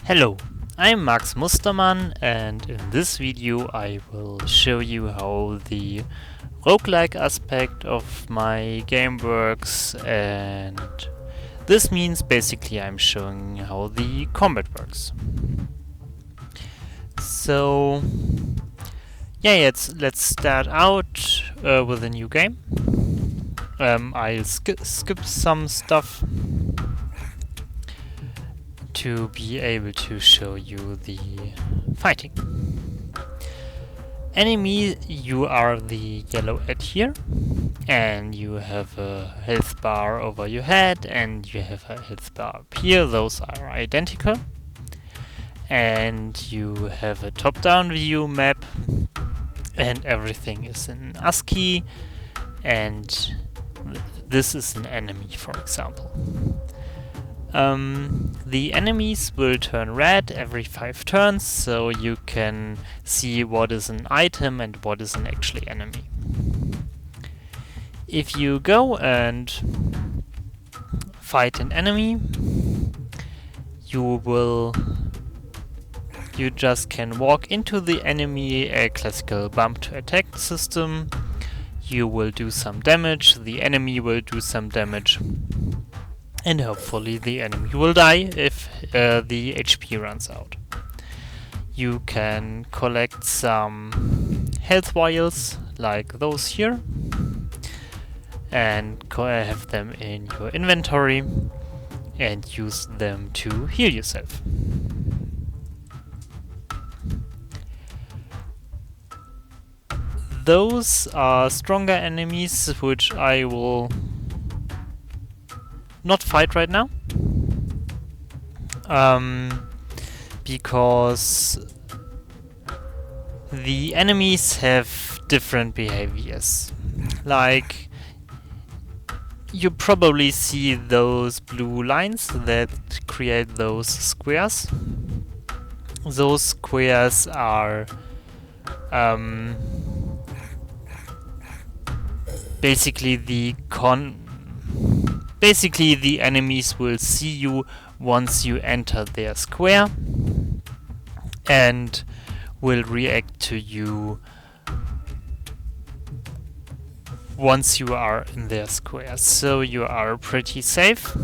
Hello, I'm Max Mustermann, and in this video I will show you how the roguelike aspect of my game works, and this means basically I'm showing how the combat works. So yeah, let's start out with a new game. I'll skip some stuff to be able to show you the fighting. Enemy, you are the yellow at here, and you have a health bar over your head, and you have a health bar up here. Those are identical. And you have a top-down view map, and everything is in ASCII, and this is an enemy, for example. The enemies will turn red every 5 turns, so you can see what is an item and what is an actually enemy. If you go and fight an enemy, you just can walk into the enemy, a classical bump to attack system. You will do some damage, the enemy will do some damage, and hopefully the enemy will die if the HP runs out. You can collect some health vials like those here and have them in your inventory and use them to heal yourself. Those are stronger enemies which I will not fight right now, because the enemies have different behaviors. Like, you probably see those blue lines that create those squares. Those squares are basically the enemies will see you once you enter their square and will react to you once you are in their square. So you are pretty safe.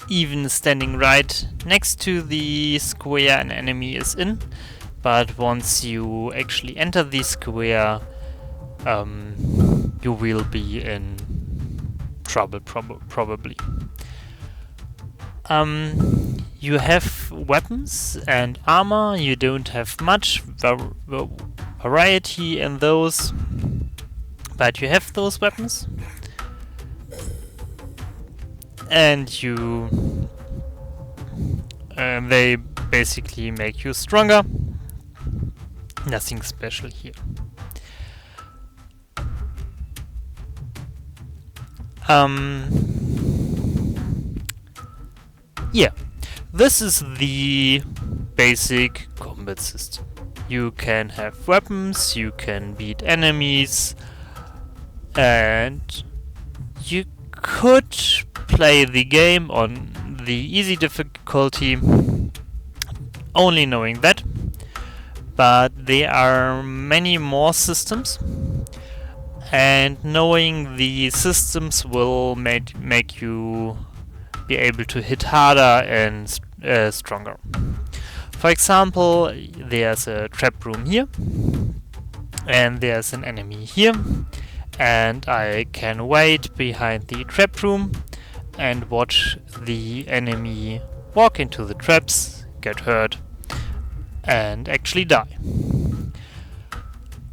Even standing right next to the square an enemy is in. But once you actually enter the square, you will be in trouble, probably. You have weapons and armor. You don't have much variety in those, but you have those weapons. And they basically make you stronger. Nothing special here. Yeah, this is the basic combat system. You can have weapons, you can beat enemies, and you could play the game on the easy difficulty, only knowing that. But there are many more systems, and knowing the systems will make you be able to hit harder and stronger. For example, there's a trap room here, and there's an enemy here, and I can wait behind the trap room and watch the enemy walk into the traps, get hurt, and actually die.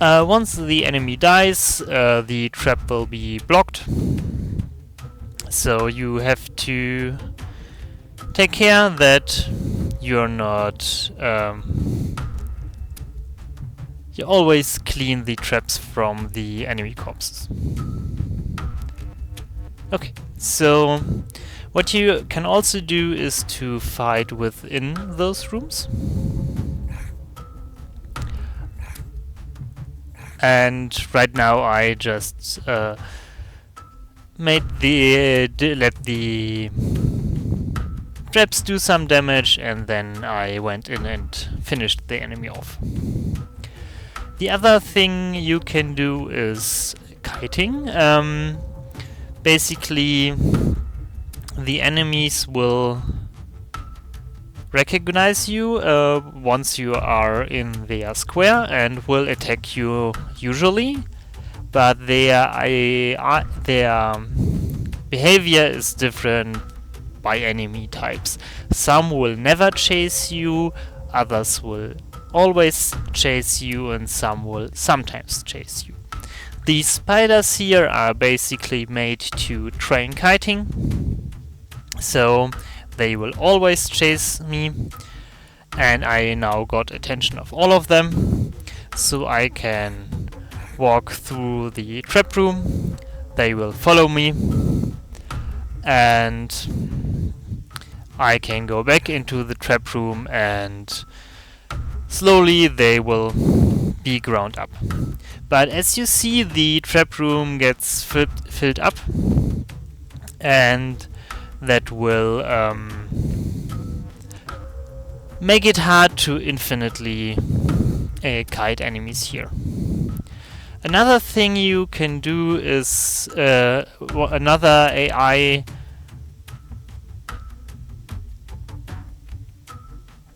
Once the enemy dies, the trap will be blocked. So you have to take care that you're not... you always clean the traps from the enemy corpses. Okay, so what you can also do is to fight within those rooms. And right now I just let the traps do some damage, and then I went in and finished the enemy off. The other thing you can do is kiting. Basically, the enemies will recognize you once you are in their square and will attack you usually, but their behavior is different by enemy types. Some will never chase you, others will always chase you, and some will sometimes chase you. These spiders here are basically made to train kiting, so they will always chase me, and I now got attention of all of them, so I can walk through the trap room. They will follow me, and I can go back into the trap room, and slowly they will be ground up. But as you see, the trap room gets filled up, and that will make it hard to infinitely kite enemies here. Another thing you can do is another AI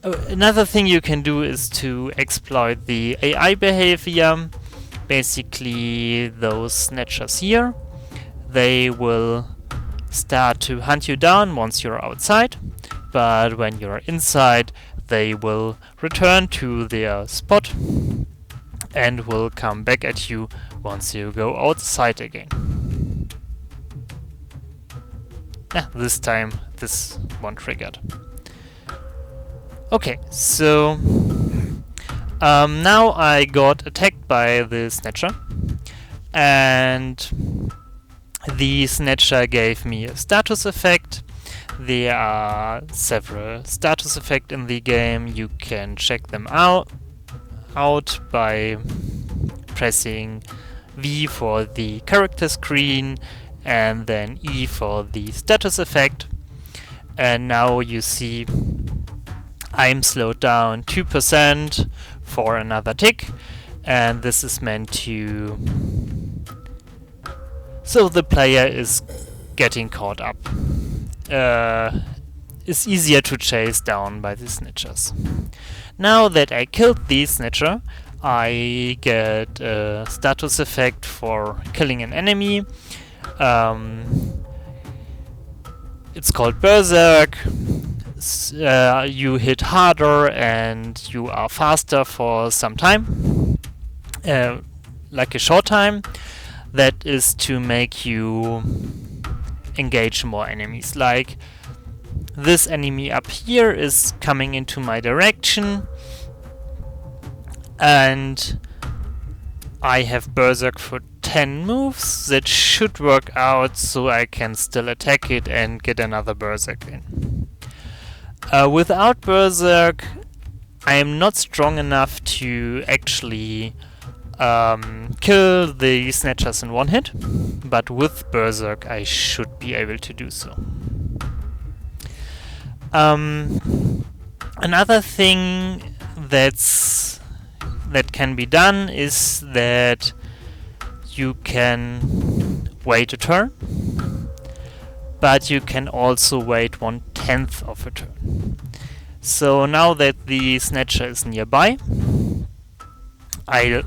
Another thing you can do is to exploit the AI behavior. Basically, those snatchers here, they will start to hunt you down once you're outside, but when you're inside, they will return to their spot and will come back at you once you go outside again. This time this one triggered. Okay, so now I got attacked by the Snatcher, and the Snatcher gave me a status effect. There are several status effects in the game. You can check them out by pressing V for the character screen and then E for the status effect. And now you see I'm slowed down 2% for another tick, and this is meant to... so the player is getting caught up. It's easier to chase down by the snitchers. Now that I killed the snitcher, I get a status effect for killing an enemy. It's called Berserk. You hit harder and you are faster for some time, like a short time. That is to make you engage more enemies. Like this enemy up here is coming into my direction, and I have Berserk for 10 moves. That should work out, so I can still attack it and get another Berserk in. Without Berserk, I am not strong enough to actually kill the snatchers in one hit, but with Berserk I should be able to do so. Another thing that can be done is that you can wait a turn, but you can also wait 1/10 of a turn. So now that the snatcher is nearby, I'll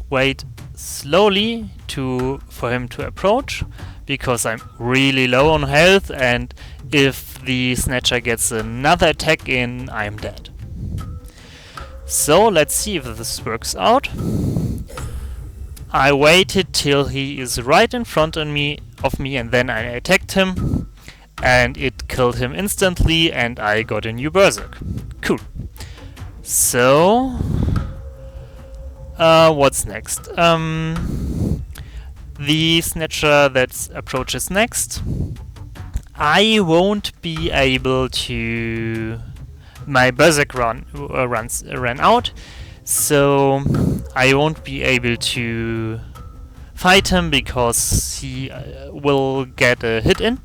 wait slowly for him to approach, because I'm really low on health, and if the snatcher gets another attack in, I'm dead. So let's see if this works out. I waited till he is right in front of me, and then I attacked him, and it killed him instantly, and I got a new Berserk. Cool. So what's next? The snatcher that approaches next, I won't be able to... my Berserk ran out, So I won't be able to fight him because he will get a hit in,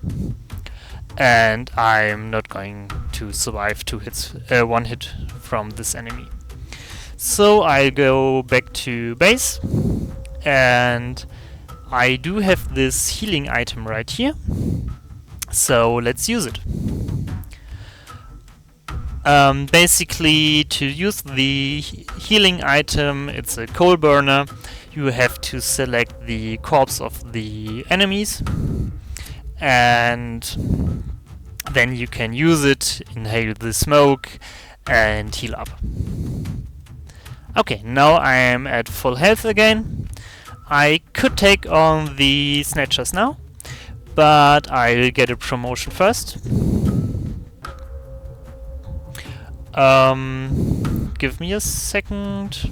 and I'm not going to survive 2 hits, 1 hit from this enemy. So I go back to base, and I do have this healing item right here, so let's use it. Basically, to use the healing item, it's a coal burner. You have to select the corpse of the enemies, and then you can use it, inhale the smoke, and heal up. Okay, now I am at full health again. I could take on the snatchers now, but I'll get a promotion first. Give me a second.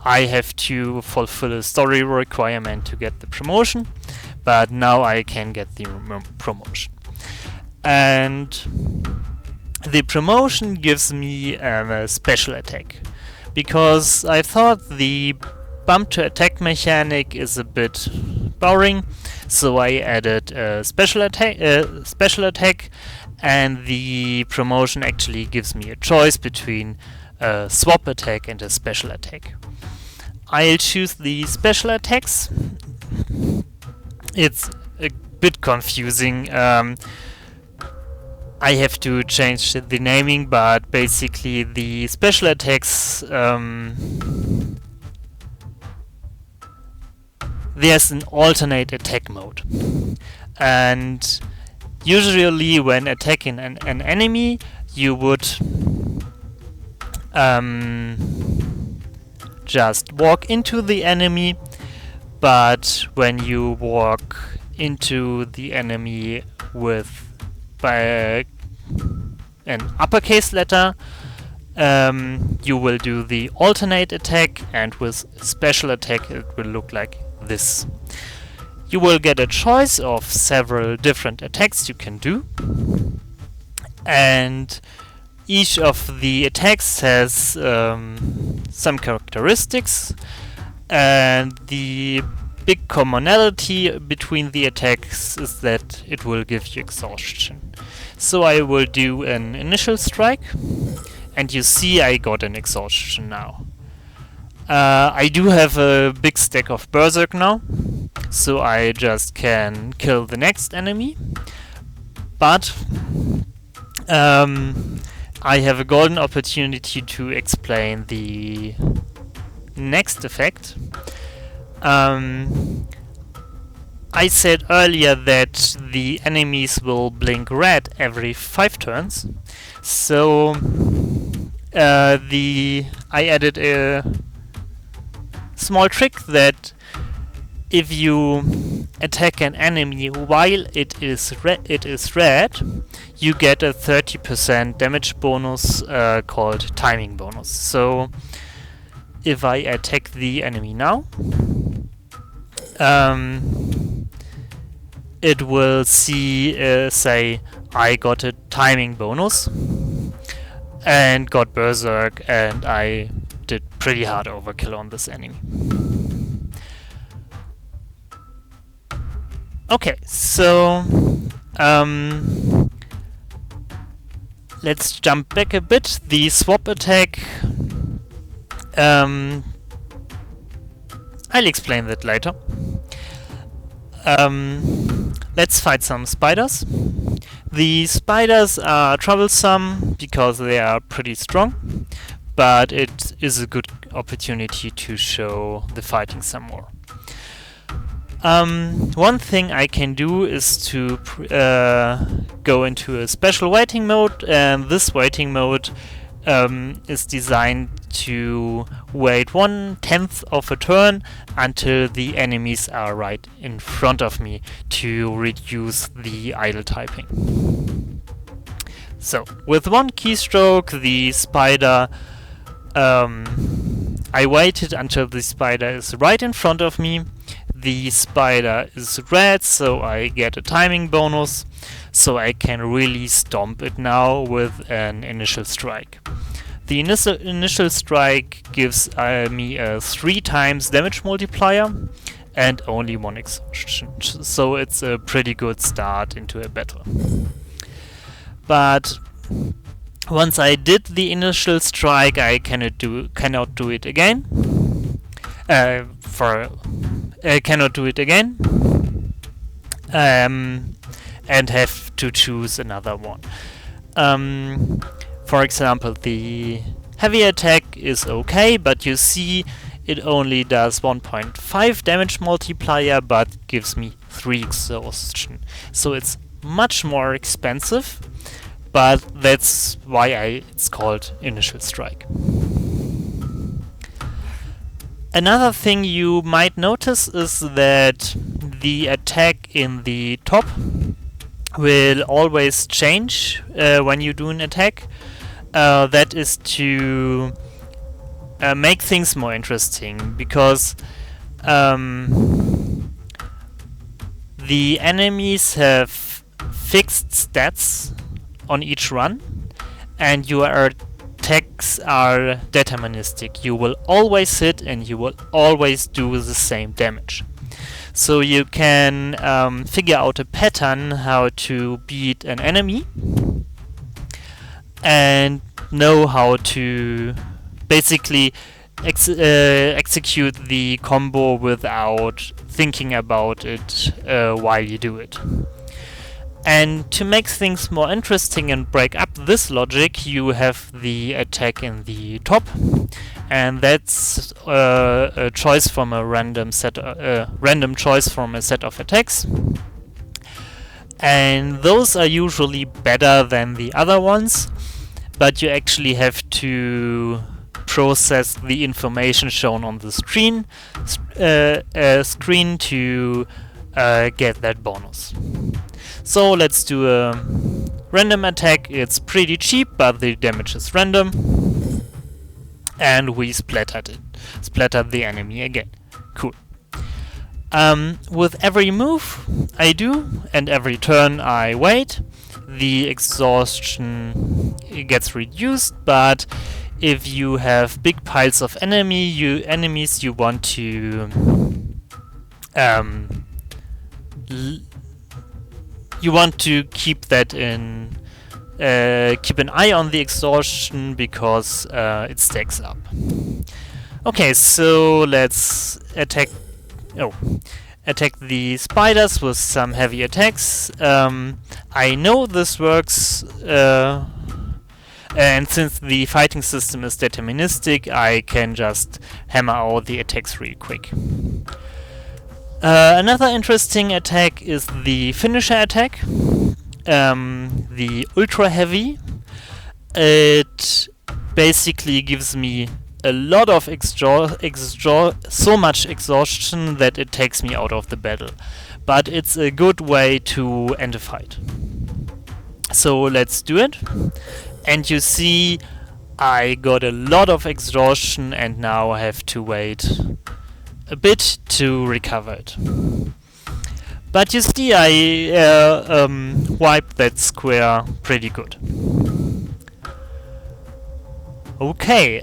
I have to fulfill a story requirement to get the promotion, but now I can get the promotion. And the promotion gives me a special attack, because I thought the bump to attack mechanic is a bit boring, so I added a special attack, and the promotion actually gives me a choice between a swap attack and a special attack. I'll choose the special attacks. It's a bit confusing. I have to change the naming, but basically the special attacks, there's an alternate attack mode, and usually when attacking an enemy you would just walk into the enemy, but when you walk into the enemy with by an uppercase letter, you will do the alternate attack, and with special attack it will look like this. You will get a choice of several different attacks you can do, and each of the attacks has some characteristics, and the big commonality between the attacks is that it will give you exhaustion. So I will do an initial strike, and you see I got an exhaustion now. I do have a big stack of berserk now, so I just can kill the next enemy, but I have a golden opportunity to explain the next effect. I said earlier that the enemies will blink red every 5 turns, so I added a small trick that if you attack an enemy while it is red, you get a 30% damage bonus called timing bonus. So if I attack the enemy now, it will say I got a timing bonus and got berserk, and I did pretty hard overkill on this enemy. Okay, so let's jump back a bit. The swap attack, I'll explain that later. Let's fight some spiders. The spiders are troublesome because they are pretty strong, but it is a good opportunity to show the fighting some more. One thing I can do is to go into a special waiting mode, and this waiting mode is designed to wait 1/10 of a turn until the enemies are right in front of me to reduce the idle typing. So with one keystroke, the spider, I waited until the spider is right in front of me. The spider is red, so I get a timing bonus, so I can really stomp it now with an initial strike. The initial strike gives me a 3 times damage multiplier and only 1 exhaustion, so it's a pretty good start into a battle. But once I did the initial strike, I cannot do it again. Cannot do it again, and have to choose another one. For example, the heavy attack is okay, but you see it only does 1.5 damage multiplier, but gives me 3 exhaustion. So it's much more expensive, but that's why it's called initial strike. Another thing you might notice is that the attack in the top will always change when you do an attack. That is to make things more interesting, because the enemies have fixed stats on each run, and your attacks are deterministic. You will always hit and you will always do the same damage. So you can figure out a pattern how to beat an enemy and know how to basically execute the combo without thinking about it while you do it. And to make things more interesting and break up this logic, you have the attack in the top, and that's a choice from a random choice from a set of attacks. And those are usually better than the other ones, but you actually have to process the information shown on the screen to get that bonus. So let's do a random attack. It's pretty cheap, but the damage is random, and we splattered the enemy again. Cool. With every move I do and every turn I wait, the exhaustion gets reduced, but if you have big piles of enemies, you want to keep that keep an eye on the exhaustion, because it stacks up. Okay, so let's attack the spiders with some heavy attacks. I know this works, and since the fighting system is deterministic, I can just hammer out the attacks real quick. Another interesting attack is the finisher attack, the ultra heavy. It basically gives me a lot of so much exhaustion that it takes me out of the battle, but it's a good way to end a fight. So let's do it, and you see I got a lot of exhaustion, and now I have to wait a bit to recover it. But you see I wiped that square pretty good. Okay,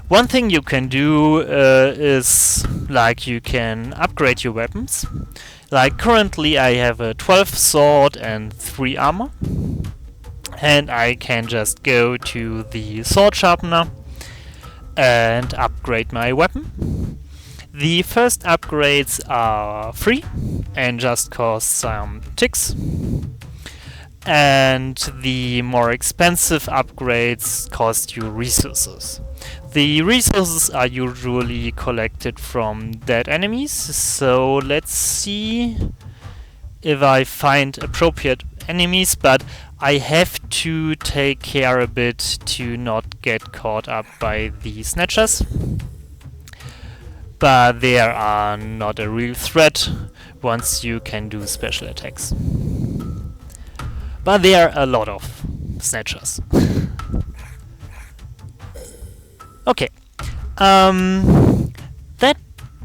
one thing you can do is, like, you can upgrade your weapons. Like, currently I have a 12 sword and 3 armor, and I can just go to the sword sharpener and upgrade my weapon. The first upgrades are free and just cost some ticks, and the more expensive upgrades cost you resources. The resources are usually collected from dead enemies, so let's see if I find appropriate enemies, but I have to take care a bit to not get caught up by the snatchers. But they are not a real threat once you can do special attacks. But there are a lot of snatchers. Okay. That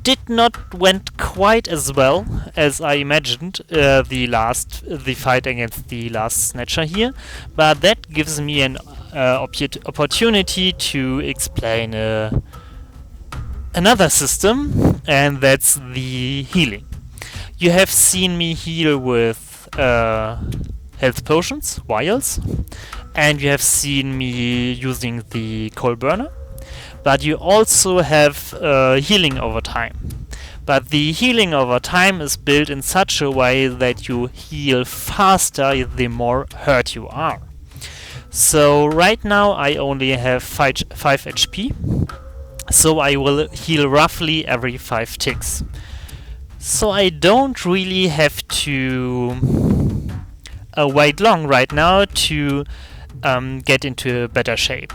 did not went quite as well as I imagined, the fight against the last snatcher here, but that gives me an opportunity to explain another system, and that's the healing. You have seen me heal with health potions, vials, and you have seen me using the coal burner, but you also have healing over time. But the healing over time is built in such a way that you heal faster the more hurt you are. So right now I only have 5 HP, so I will heal roughly every 5 ticks. So I don't really have to wait long right now to get into a better shape.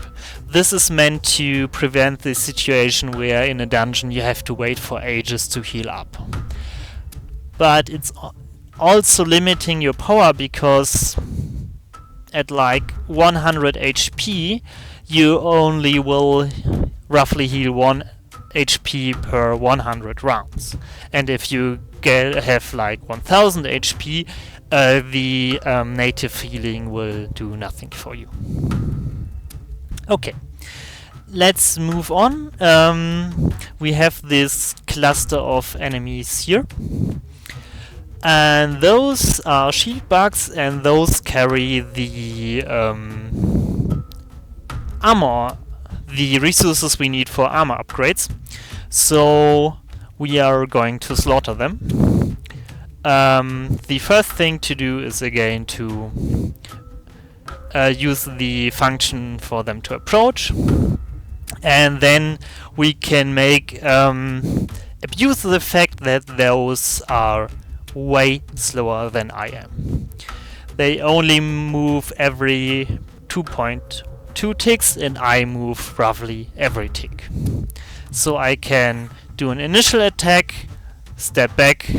This is meant to prevent the situation where in a dungeon you have to wait for ages to heal up. But it's also limiting your power, because at like 100 HP you only will roughly heal 1 HP per 100 rounds. And if you have like 1000 HP, the native healing will do nothing for you. Okay, let's move on. We have this cluster of enemies here, and those are shield bugs, and those carry the armor, the resources we need for armor upgrades. So we are going to slaughter them. The first thing to do is again to use the function for them to approach, and then we can make abuse the fact that those are way slower than I am. They only move every 2.2 ticks, and I move roughly every tick. So I can do an initial attack, step back,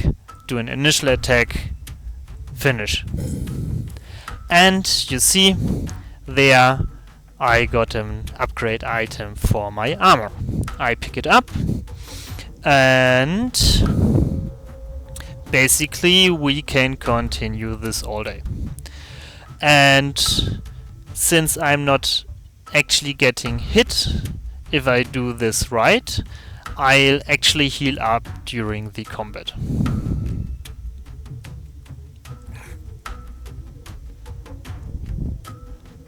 do an initial attack, finish. And you see, there I got an upgrade item for my armor. I pick it up, and basically we can continue this all day. And since I'm not actually getting hit, if I do this right, I'll actually heal up during the combat.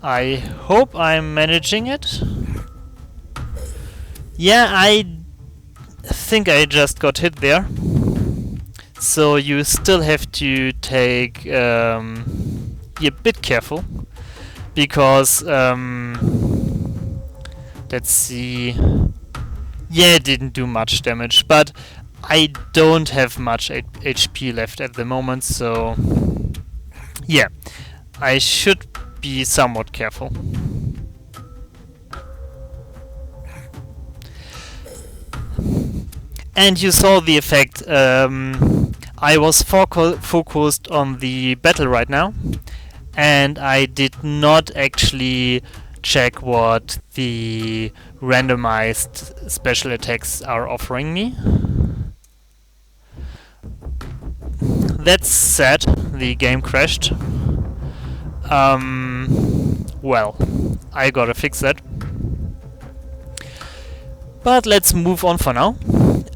I hope I'm managing it. Yeah, I think I just got hit there. So you still have to take be a bit careful, because let's see. Yeah, it didn't do much damage, but I don't have much HP left at the moment, so yeah, I should be somewhat careful. And you saw the effect. I was focused on the battle right now, and I did not actually check what the randomized special attacks are offering me. That's sad, the game crashed. Well, I gotta fix that. But let's move on for now.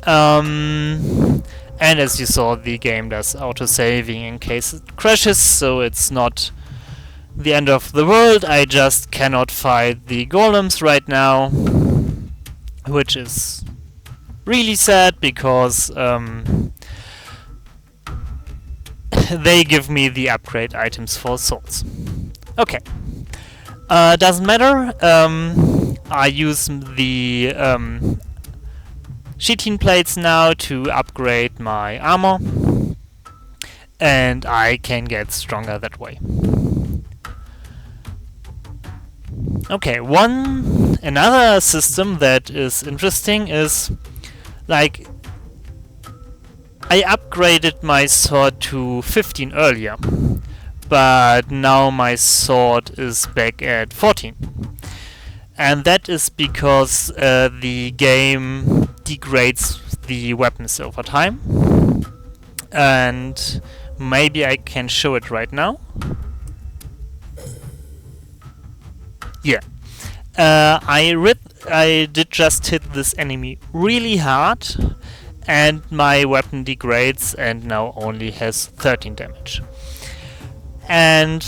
And as you saw, the game does auto-saving in case it crashes, so it's not the end of the world. I just cannot fight the golems right now, which is really sad, because they give me the upgrade items for swords. Okay, doesn't matter. I use the chitin plates now to upgrade my armor, and I can get stronger that way. Okay, another system that is interesting is, like, I upgraded my sword to 15 earlier, but now my sword is back at 14. And that is because the game degrades the weapons over time. And maybe I can show it right now. Yeah. I did just hit this enemy really hard, and my weapon degrades and now only has 13 damage. And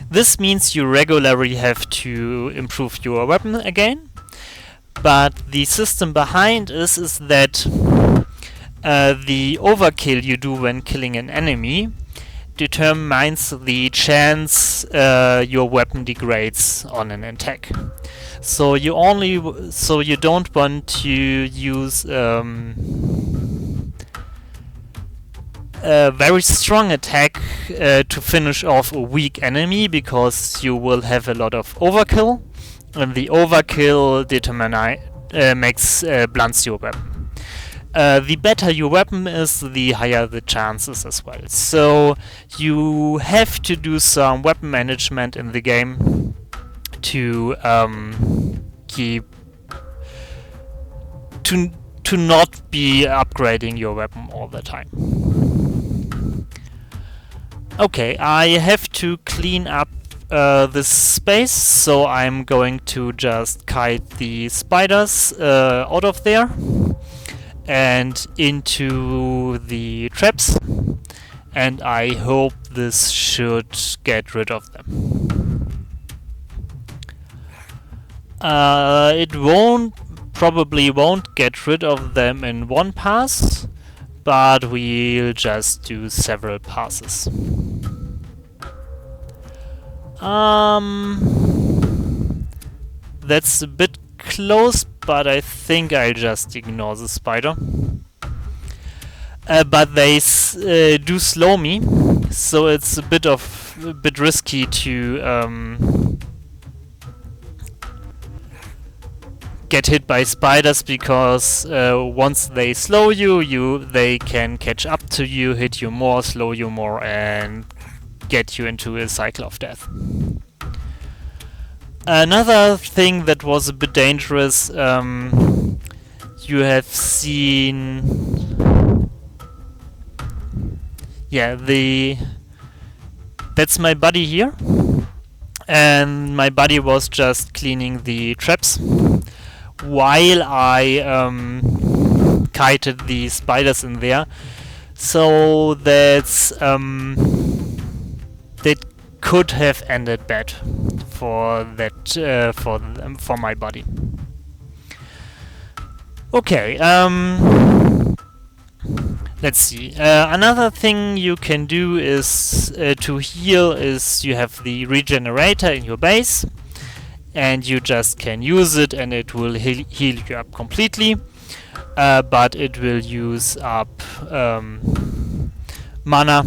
this means you regularly have to improve your weapon again. But the system behind this is that the overkill you do when killing an enemy determines the chance your weapon degrades on an attack. So you don't want to use a very strong attack to finish off a weak enemy, because you will have a lot of overkill, and the overkill blunts your weapon. The better your weapon is, the higher the chances as well. So you have to do some weapon management in the game to to not be upgrading your weapon all the time. Okay, I have to clean up this space, so I'm going to just kite the spiders out of there and into the traps, and I hope this should get rid of them. It probably won't get rid of them in one pass, but we'll just do several passes. That's a bit close, but I think I'll just ignore the spider. But they do slow me, so it's a bit risky to get hit by spiders, because once they slow you, they can catch up to you, hit you more, slow you more, and get you into a cycle of death. Another thing that was a bit dangerous, you have seen, that's my buddy here, and my buddy was just cleaning the traps while I kited the spiders in there. So that could have ended bad for my body. Okay, let's see. Another thing you can do is to heal is you have the regenerator in your base, and you just can use it, and it will heal you up completely. But it will use up mana.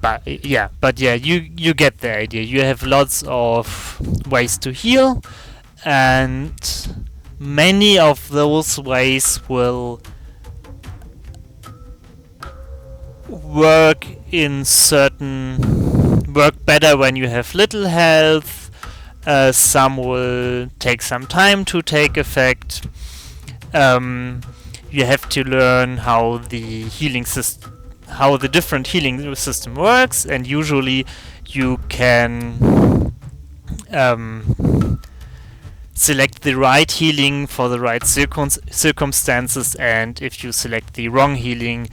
But yeah, you get the idea. You have lots of ways to heal, and many of those ways will work better when you have little health. Some will take some time to take effect. You have to learn how the different healing system works, and usually you can select the right healing for the right circumstances, and if you select the wrong healing,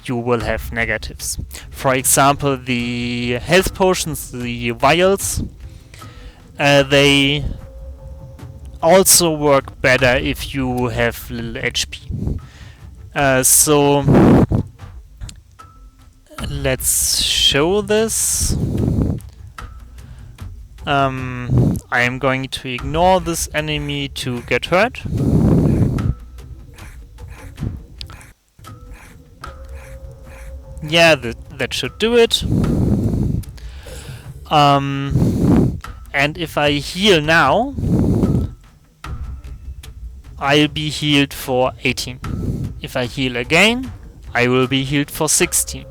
you will have negatives. For example, the health potions, the vials, they also work better if you have little HP. So let's show this. I am going to ignore this enemy to get hurt. Yeah, that should do it. And if I heal now, I'll be healed for 18. If I heal again, I will be healed for 16.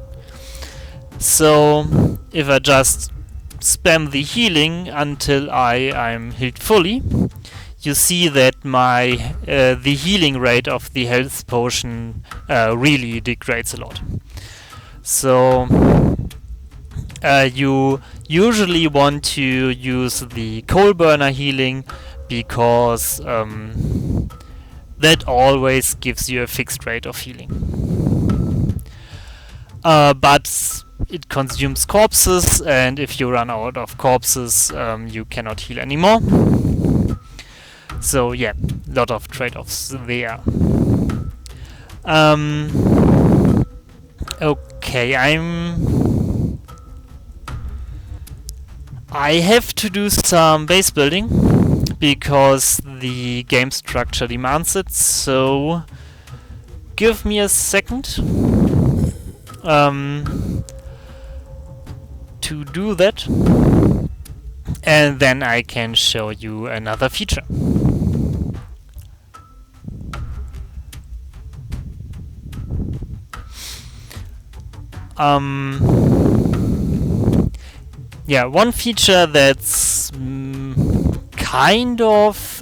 So if I just spam the healing until I'm healed fully, you see that my the healing rate of the health potion really degrades a lot. So you usually want to use the coal burner healing, because that always gives you a fixed rate of healing. But it consumes corpses, and if you run out of corpses, you cannot heal anymore. So yeah, lot of trade-offs there. Okay, I have to do some base building because the game structure demands it, so give me a second to do that, and then I can show you another feature. Yeah, one feature that's kind of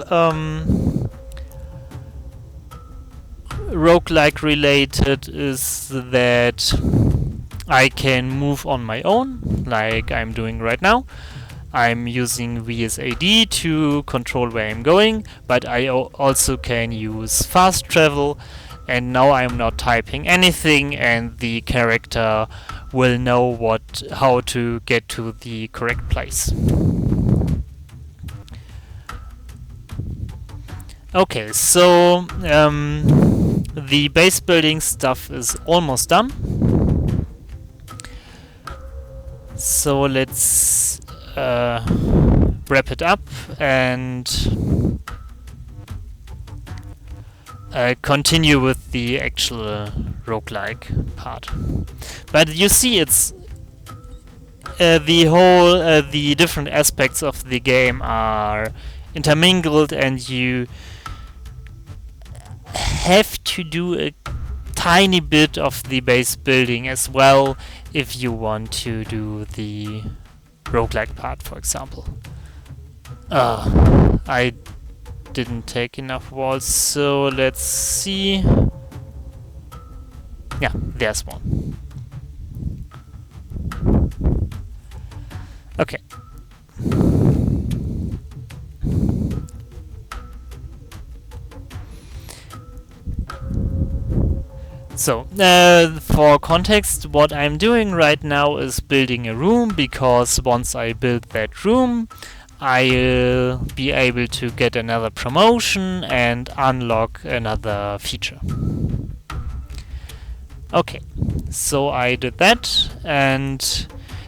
roguelike related is that I can move on my own, like I'm doing right now. I'm using VSAD to control where I'm going, but I also can use fast travel, and now I'm not typing anything, and the character will know how to get to the correct place. Okay, so the base building stuff is almost done. So let's wrap it up and continue with the actual roguelike part. But you see, it's the different aspects of the game are intermingled, and you have to do a tiny bit of the base building as well if you want to do the roguelike part, for example. I didn't take enough walls, so let's see. Yeah, there's one. Okay. So, for context, what I'm doing right now is building a room, because once I build that room, I'll be able to get another promotion and unlock another feature. Okay, so I did that, and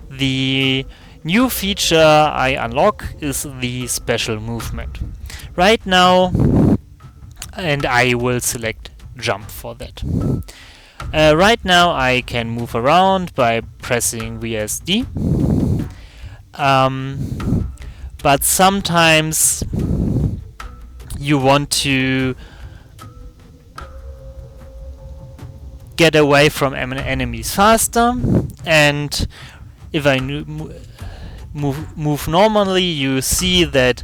the new feature I unlock is the special movement. Right now, and I will select jump for that. Right now I can move around by pressing VSD, but sometimes you want to get away from enemies faster, and if I move normally, you see that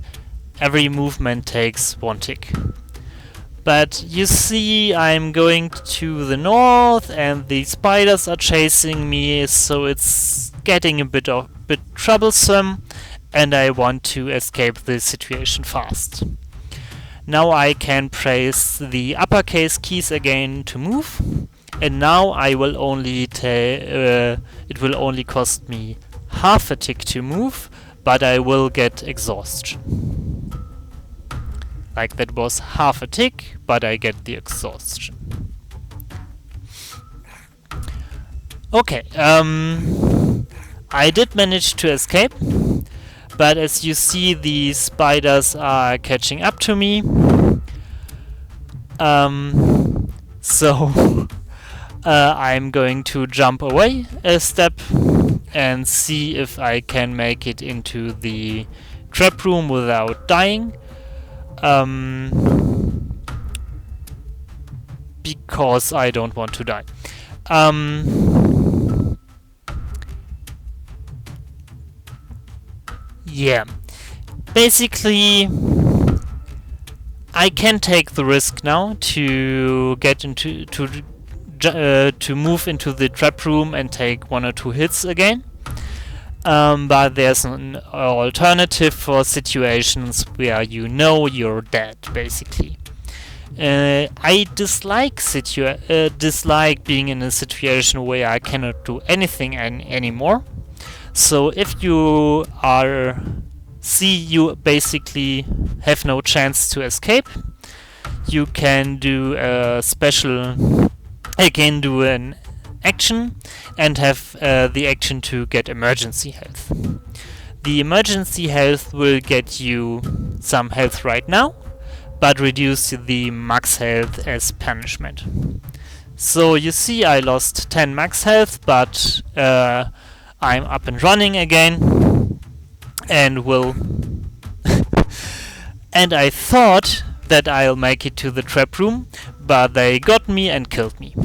every movement takes 1 tick. But you see, I'm going to the north and the spiders are chasing me, so it's getting a bit troublesome, and I want to escape the situation fast. Now I can press the uppercase keys again to move, and now I will only it will only cost me half a tick to move, but I will get exhaustion. Like, that was half a tick, but I get the exhaustion. Okay, I did manage to escape, but as you see, the spiders are catching up to me. So I'm going to jump away a step and see if I can make it into the trap room without dying. Because I don't want to die. Yeah. Basically, I can take the risk now to to move into the trap room and take 1 or 2 hits again. But there's an alternative for situations where you know you're dead, basically. I dislike being in a situation where I cannot do anything anymore. So if you you basically have no chance to escape, you can do an action and have the action to get emergency health. The emergency health will get you some health right now, but reduce the max health as punishment. So you see I lost 10 max health, but I'm up and running again, and will and I thought that I'll make it to the trap room, but they got me and killed me.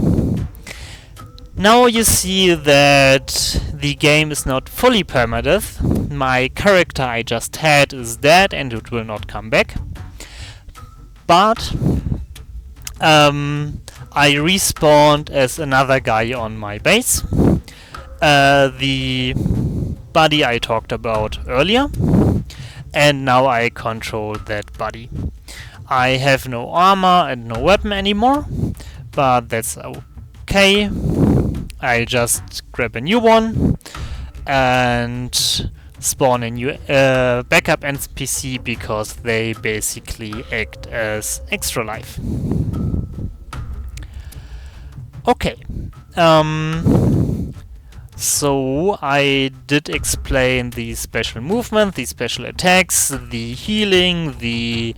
Now you see that the game is not fully permadeath. My character I just had is dead and it will not come back. But I respawned as another guy on my base. The buddy I talked about earlier. And now I control that buddy. I have no armor and no weapon anymore, but that's okay. I just grab a new one and spawn a new backup NPC because they basically act as extra life. Okay. So I did explain the special movement, the special attacks, the healing, the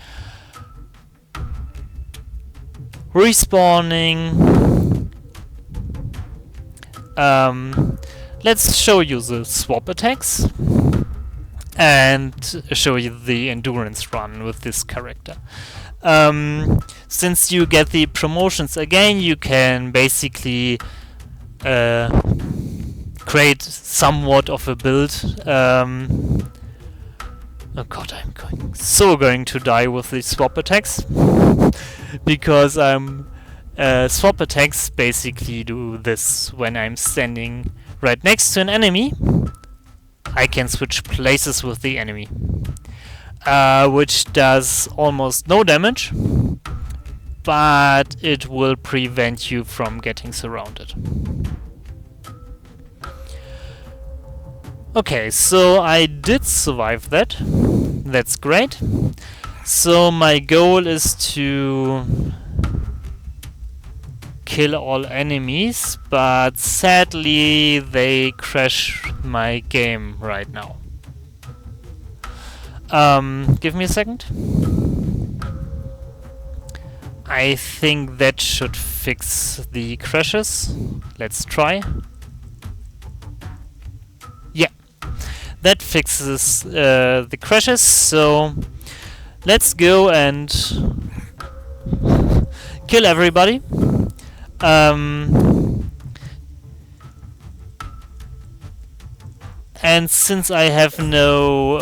respawning. Let's show you the swap attacks and show you the endurance run with this character. Since you get the promotions again, you can basically create somewhat of a build. Oh god, I'm going to die with these swap attacks because swap attacks basically do this. When I'm standing right next to an enemy, I can switch places with the enemy, which does almost no damage, but it will prevent you from getting surrounded. Okay, so I did survive that. That's great. So my goal is to kill all enemies, but sadly they crash my game right now. Give me a second. I think that should fix the crashes. Let's try. Yeah, that fixes the crashes, so let's go and kill everybody. And since I have no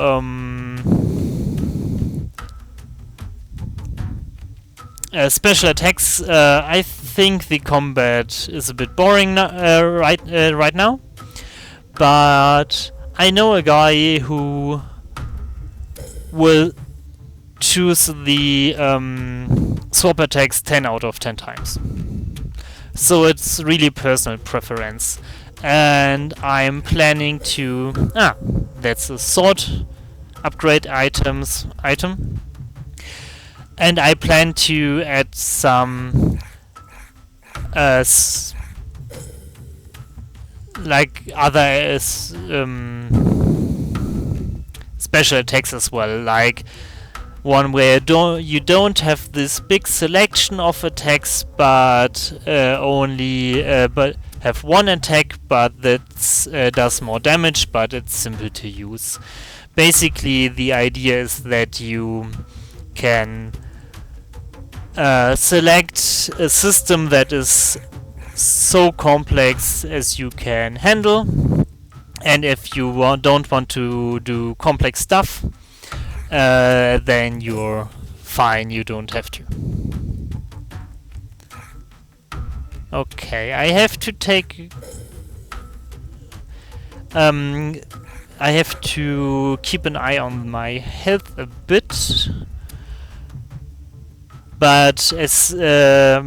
special attacks, I think the combat is a bit boring right now. But I know a guy who will choose the swap attacks 10 out of 10 times. So it's really personal preference. And I'm planning to... that's a sword upgrade item. And I plan to add some like other special attacks as well, like one where you don't have this big selection of attacks, but only but have one attack, but that does more damage, but it's simple to use. Basically, the idea is that you can select a system that is so complex as you can handle, and if you don't want to do complex stuff, then you're fine, you don't have to. Okay, I have to take... I have to keep an eye on my health a bit. But as the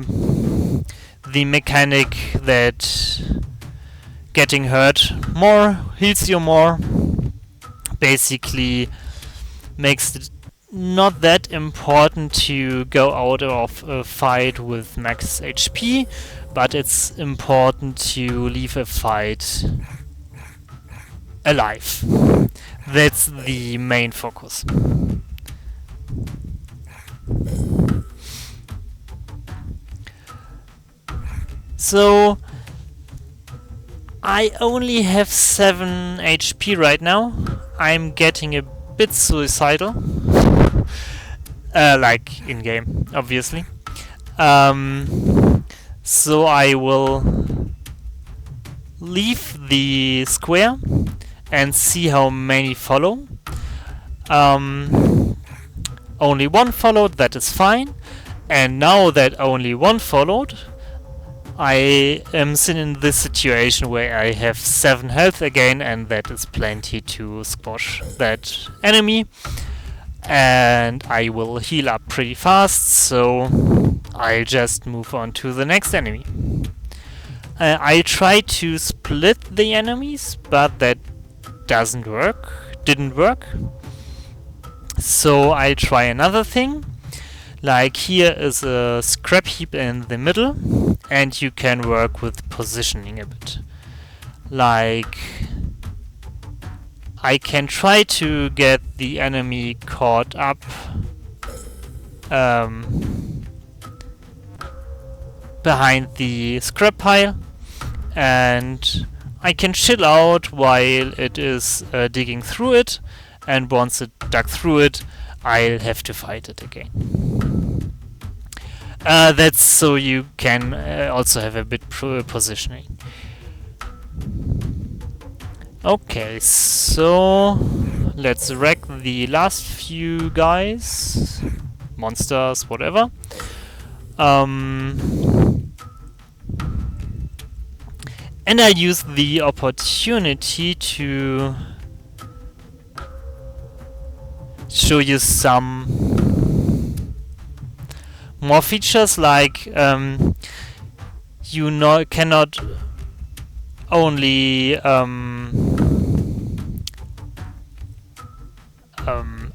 mechanic that getting hurt more heals you more basically makes it not that important to go out of a fight with max HP, but it's important to leave a fight alive. That's the main focus. So I only have 7 HP right now. I'm getting a bit suicidal. Like in game, obviously. So I will leave the square and see how many follow. Only one followed, that is fine. And now that only one followed, I am still in this situation where I have 7 health again, and that is plenty to squash that enemy. And I will heal up pretty fast, so I'll just move on to the next enemy. I tried to split the enemies, but that didn't work. So I try another thing. Like here is a scrap heap in the middle, and you can work with positioning a bit. Like I can try to get the enemy caught up behind the scrap pile, and I can chill out while it is digging through it, and once it dug through it, I'll have to fight it again. That's so you can also have a bit positioning. Okay, so let's wreck the last few guys, monsters, whatever. And I use the opportunity to show you some more features, like you cannot only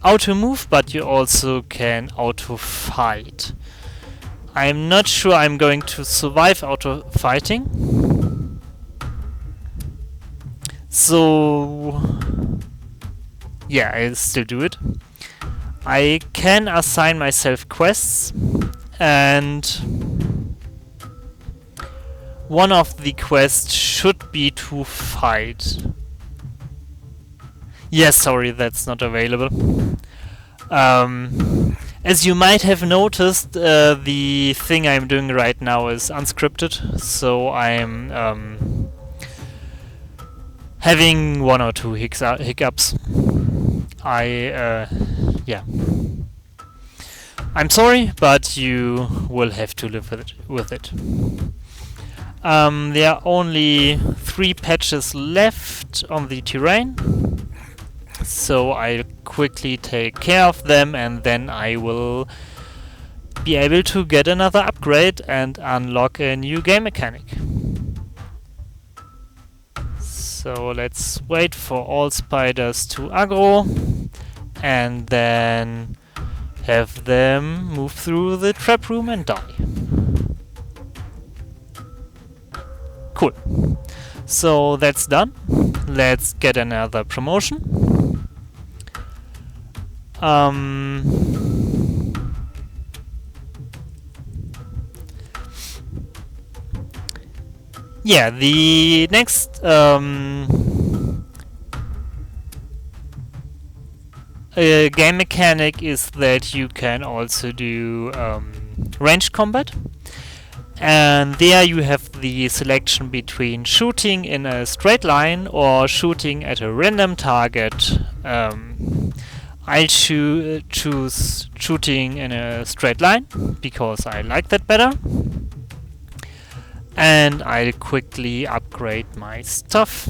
auto move, but you also can auto fight. I'm not sure I'm going to survive auto fighting, so yeah, I'll still do it. I can assign myself quests, and one of the quests should be to fight. Yes, sorry, that's not available. As you might have noticed, the thing I'm doing right now is unscripted, so I'm having 1 or 2 hiccups. Yeah. I'm sorry, but you will have to live with it. There are only 3 patches left on the terrain, so I'll quickly take care of them, and then I will be able to get another upgrade and unlock a new game mechanic. So let's wait for all spiders to aggro, and then have them move through the trap room and die. Cool. So that's done. Let's get another promotion. Yeah, the next game mechanic is that you can also do ranged combat. And there you have the selection between shooting in a straight line or shooting at a random target. I'll choose shooting in a straight line because I like that better. and I'll quickly upgrade my stuff.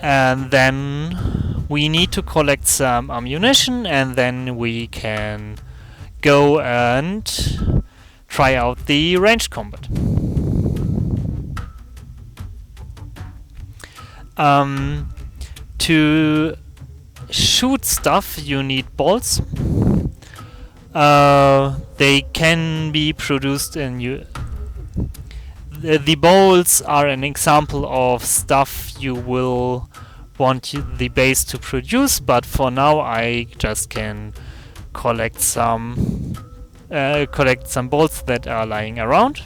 And then we need to collect some ammunition, and then we can go and try out the ranged combat. To shoot stuff you need bolts. They can be produced in the bolts are an example of stuff you will want the base to produce, but for now I just can collect some bolts that are lying around,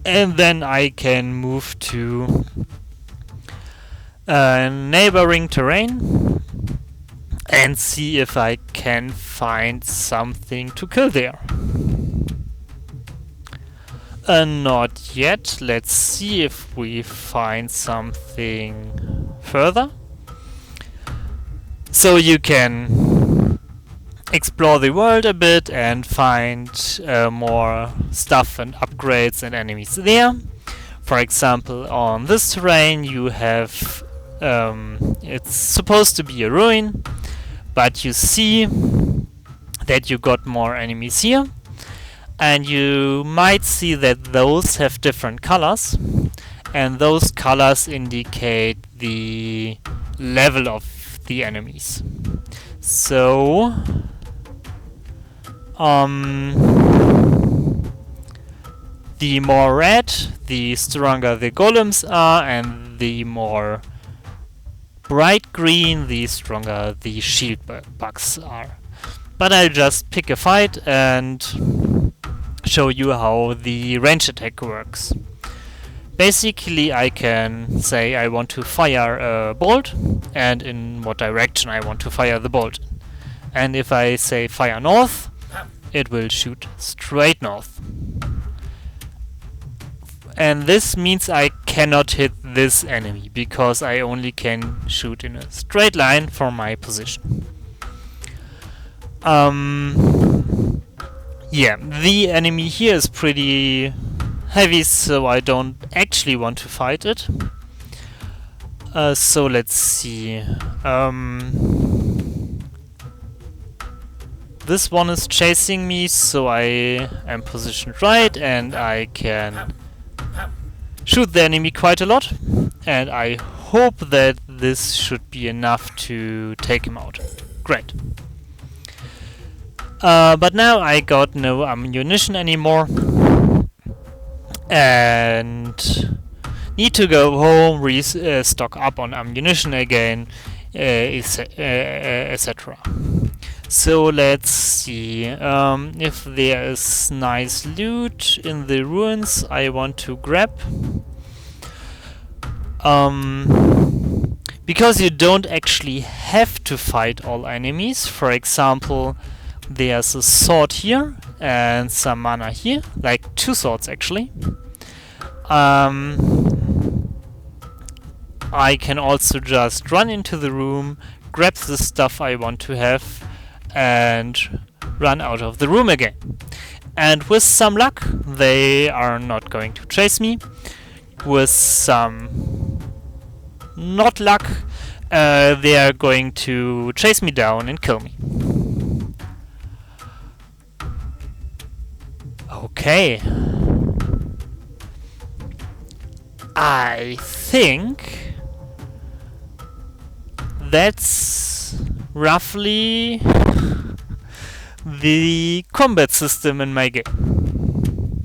and then I can move to neighboring terrain and see if I can find something to kill there. Not yet. Let's see if we find something further. So you can explore the world a bit and find more stuff and upgrades and enemies there. For example, on this terrain you have it's supposed to be a ruin, but you see that you got more enemies here, and you might see that those have different colors, and those colors indicate the level of the enemies. So the more red, the stronger the golems are, and the more bright green, the stronger the shield bugs are. But I'll just pick a fight and show you how the range attack works. Basically, I can say I want to fire a bolt, and in what direction I want to fire the bolt. And if I say fire north, it will shoot straight north. And this means I cannot hit this enemy, because I only can shoot in a straight line from my position. Yeah, the enemy here is pretty heavy, so I don't actually want to fight it. So let's see. This one is chasing me, so I am positioned right, and I can shoot the enemy quite a lot, and I hope that this should be enough to take him out. Great. But now I got no ammunition anymore, and need to go home, stock up on ammunition again, etc. So let's see if there is nice loot in the ruins I want to grab. Because you don't actually have to fight all enemies. For example, there's a sword here and some mana here, like 2 swords actually. I can also just run into the room, grab the stuff I want to have, and run out of the room again. And with some luck, they are not going to chase me. With some not luck, they are going to chase me down and kill me. Okay. I think that's roughly the combat system in my game.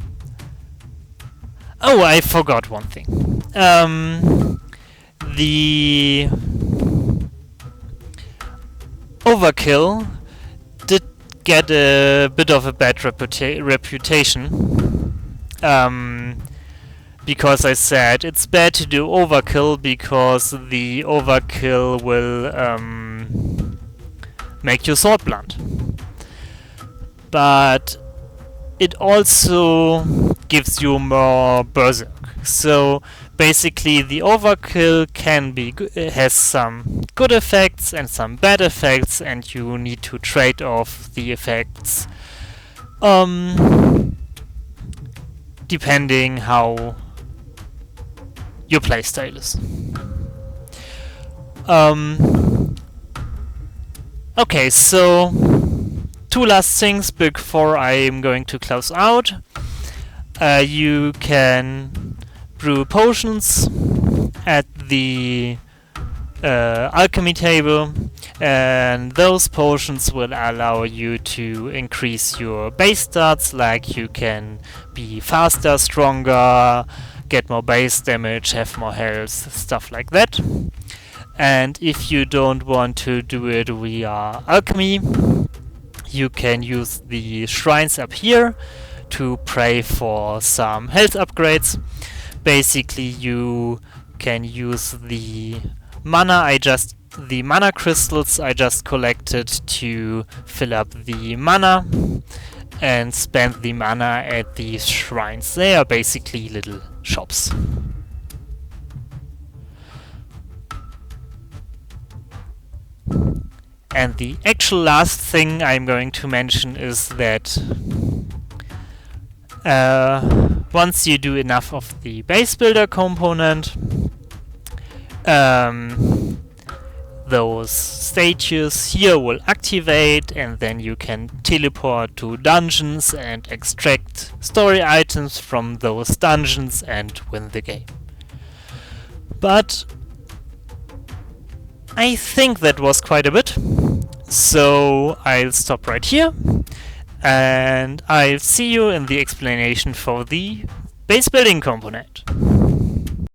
Oh, I forgot one thing. The overkill did get a bit of a bad reputation. Because I said it's bad to do overkill, because the overkill will make your sword blunt. But it also gives you more berserk. So basically the overkill can be has some good effects and some bad effects, and you need to trade off the effects. depending how your playstyle is. Okay, so two last things before I am going to close out. You can brew potions at the alchemy table, and those potions will allow you to increase your base stats, like you can be faster, stronger, get more base damage, have more health, stuff like that. And if you don't want to do it via alchemy, you can use the shrines up here to pray for some health upgrades. Basically, you can use the mana crystals I just collected to fill up the mana and spend the mana at these shrines. They are basically little shops. And the actual last thing I'm going to mention is that once you do enough of the base builder component, those statues here will activate, and then you can teleport to dungeons and extract story items from those dungeons and win the game. But I think that was quite a bit, so I'll stop right here, and I'll see you in the explanation for the base building component.